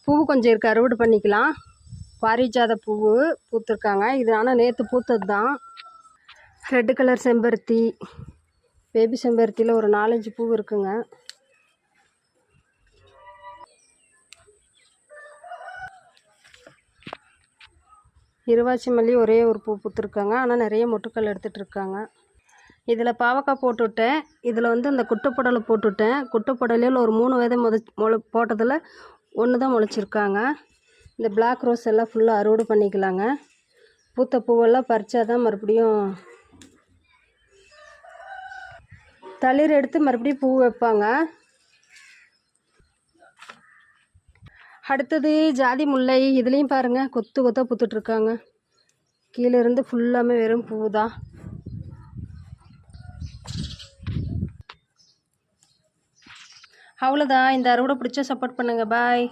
பூவு கொஞ்சம் இருக்குது, அறுவடை பண்ணிக்கலாம். பாரிஜாத பூவு பூத்துருக்காங்க. இது ஆனால் நேற்று பூத்தது தான். ரெட்டு கலர் செம்பருத்தி, பேபி செம்பருத்தியில் ஒரு 4-5 பூ இருக்குங்க. இருவாச்சி மல்லி ஒரே ஒரு பூ பூத்துருக்காங்க. ஆனால் நிறைய மொட்டுக்கள் எடுத்துகிட்டு இருக்காங்க. இதில் பாவக்காய் போட்டுவிட்டேன். இதில் வந்து இந்த குட்டைப்புடலை போட்டுவிட்டேன். குட்டைப்புடலையில் ஒரு 3 விதை போட்டதில் 1 தான் முளைச்சிருக்காங்க. இந்த பிளாக் ரோஸ் எல்லாம் ஃபுல்லாக அறுவடை பண்ணிக்கலாங்க. பூத்த பூவெல்லாம் பறித்தா தான் மறுபடியும் தளிர் எடுத்து மறுபடியும் பூ வைப்பாங்க. அடுத்தது ஜாதி முல்லை. இதுலேயும் பாருங்கள் கொத்து கொத்தாக பூத்துட்ருக்காங்க. கீழே இருந்து ஃபுல்லாமே வெறும் பூ தான். அவ்வளோதான். இந்த அறுவடை பிடிச்சா சப்போர்ட் பண்ணுங்கள். பாய்.